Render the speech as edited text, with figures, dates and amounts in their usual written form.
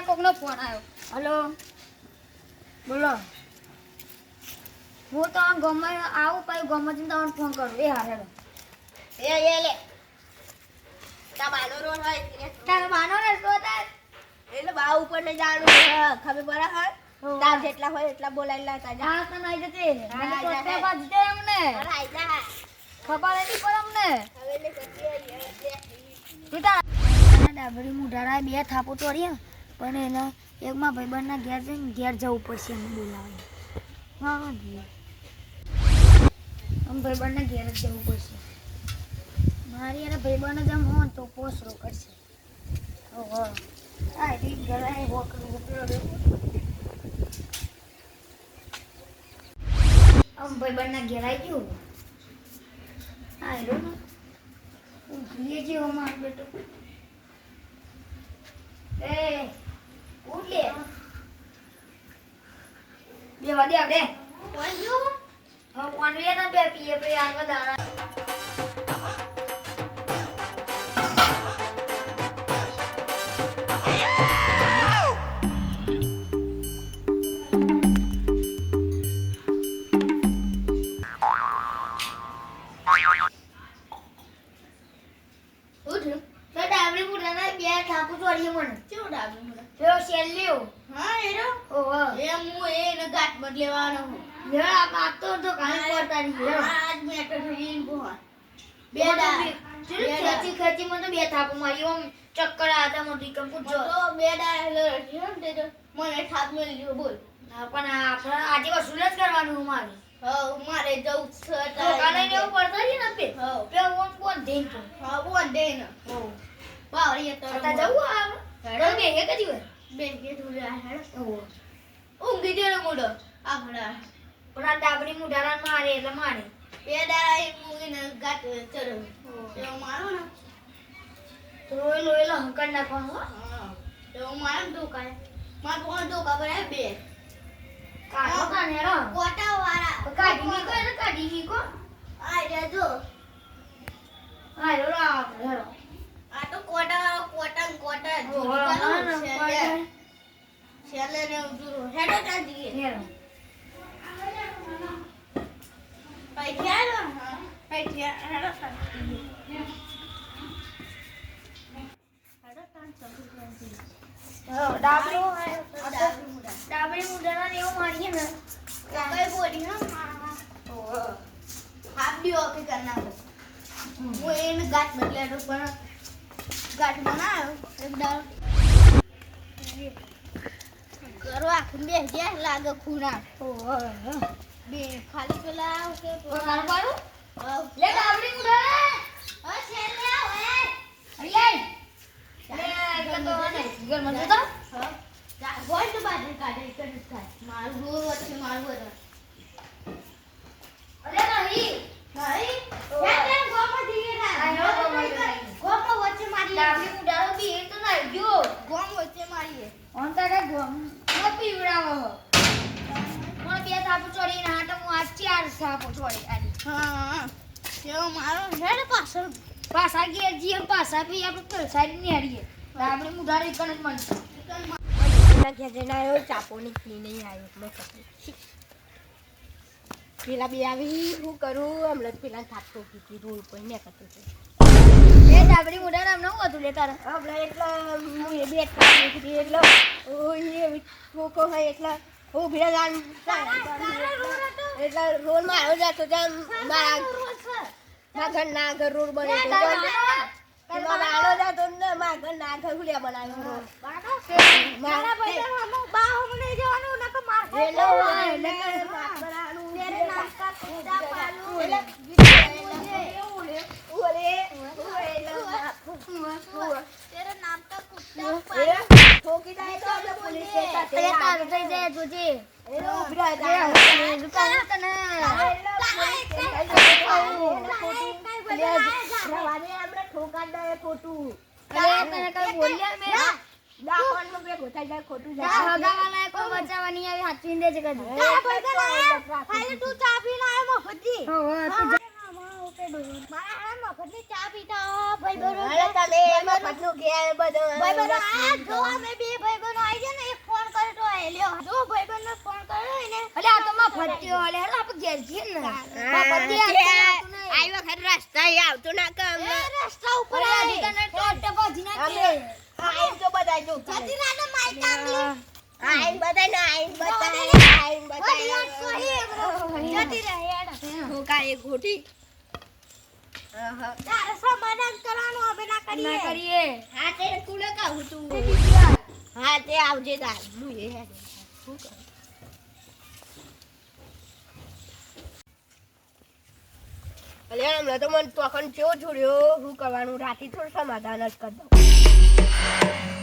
કોકનો phone આવ્યો. Hello બોલો. હું તો ગમે આવું પછી ગમે તમને ફોન કરું. એ હારે એ લે તા બાનો રોડ હોય તારે માનો ને તો તાર એટલે બા ઉપર ને જાણું ખબર પડે હે તાર જેટલા હોય એટલા બોલાઈ લાતા જા આ તો નહીં જતી મને તો તે બાજતે અમને આઈ જા ખબર નથી પર અમને હવે લે તું તાર ડાબરી મુઢારા બે થાપો તોડ્યા પણ એના એકમાં ભાઈબંધના ઘેર જઈને ઘેર જવું પડશે એમ બોલાવે. હા આમ ભાઈબંધના ઘેર જ જવું પડશે. મારી એને ભાઈબંધ જ આમ હોય તો પોસરો કરશે. ઓહો આ રીત ગળાએ વોકરું આમ ભાઈબંધના ઘેર આવી ગયું. હા હેરો ને ઊંઘીએ જેવો માર બેટો. એ ઉઠ લે બે વાગે આપણે કોણ જો હા કોણ લે ના બે પીએ પે આગળ દાણા લેવાનો મેળા પાતો તો કાઈ પડતા નહીં આજ મે તો ઠીન બોહ બે ખેંચી ખેંચી મને બે થાપ મારી ઓમ ચક્કર આતા મોટી કમ્પુટ તો બે ડા તે તો મને થાપ મળી ગયો બોલ પણ આપણે આજે વસૂલ જ કરવાનું મારે મારે જવું છે તો કાલે એવું પડતો છે ને પે પે ઓમ કોણ દેન તો બોલ દે ને બાવરી તો आता જવું આ બે હે કદી વાર બે કે થોડી આ હેડ ઓ ઊંઘી જરો મોડો આપડા પણ આ ડાબરી મુઢારા મારે એટલે મારે બે ડા એક મૂવીને ગાટ ચરો તો મારો ને તો લોય હંકર નાખવાનું હો તો માર દુકાન માર કોણ દુકાન પર બે કાઢો કાને રો કોટા વાળા કાઢી ની કો એટલે કાઢી ની કો આ રે જો આ રો રો આ તો કોટા છેલે ને ઉજરો હેડો કાઢીએ હેરો પૈઠ્યા પૈઠ્યા હેડો ડાબરી મુઢારા ને એવું મારીએ ને કઈ બોલી હા હાફ ડી ઓકે કરના હું એને ગાંઠ બદલાડો પણ ગાંઠ બનાવ્યો એકદમ કરવા બે જે લાગે ખૂણા બે ખાલી પેલા કે કાલ પાડો લે ડાબરી મુઢારા ઓ છેલે ઓય અરે લે તો ને ઘર માં જતો જા ગોળ તો બાજુ કાઢે કરી થાય મારું રોર વચ્ચે મારું વચ્ચે અરે નહીં કેમ ગોમાં દીએ ના ગોમાં વચ્ચે મારી ડાબરી મુઢારો બી એ તો ના ગયો ગોમ વચ્ચે મારીએ ઓન તારે ગોમ ન પીવડાવો મને બે થાપો ચોરી ના હાટ હું આજ ચાર થાપો ચોરી આલી હા કેવો મારો હેડ પાછળ પાસા ગયા જીએ પાસા પી આપણે તો સાઈડ ની હારીએ ડાબરી મુઢારો એકન જ મળશે ના ઘેર જઈને આવ્યો ચાપોની પી નહીં આવ્યો એટલે કશું પેલા બે આવી હું કરું હમણાં પેલા થાપતો કીધી રોડ પર ને કરતો એ ડાબરી મુઢારા નામ ન હતું લે તારા હમણાં એટલે હું એ બે થાપ કીધી એટલે ઓ એ ઠોકો હોય એટલે હું ભીડા જાન એટલે રોડ માં આવ્યો જાતો જાન મારા ઘર ના ઘર રોડ બને પેલો નાનો જાતો ને મારા ઘર ના ઘર હુલિયા બનાવ્યો રોડ મારા પૈસા હમો બાહો મને જવાનું નકો માર એલો ને માકરાનું તેરે નાસ્તા કુડા પાલુ એટલે તેરે નામ તો કુડા પાલુ ઠોકી જાય તો આપણે પોલીસ સ્ટેશન એ તાર થઈ જાય જોજે એનો ઉભરા જાય દુકાન તને રવાને આપણે ઠોકા દે ખોટું અરે તને કઈ બોલ્યા મે દાખવણ નો બે ગોતાઈ જાય ખોટું જા જાય હગાવાલા કોઈ બચાવવાની આવી હાચવીને દેજે કદી ખાલી તું ચા પીને આયો મફતી હો તું મારા મફતની ચા પીતા ભાઈ બરો તમે મફતનું ઘેર બધો ભાઈ બરો આ જો અમે બે ભાઈ બરો ફટ્યો વાલે હેડો આપણે ઘેર જઈએ ને બાપા પતિ આઈ વખત રસ્તા આવતો ના કામ રસ્તા ઉપર આવી તને ટોટ ભાજી નાખે આઈ જો બધાય જો જતી રાને માઈક આંગલી આઈ બધાય ના આઈ બધાય જતી રહે હેડો હું કાય ગોઠી તારે સમાધાન કરવાનું અમે ના કરીએ હા તે કુલે કહું તું હા તે આવજે તાર હું એ હે શું કર અલ્યા હમણાં તો મને તોખન કેવો છોડ્યો શું કરવાનું રાતે થોડું સમાધાન જ કરી દઉં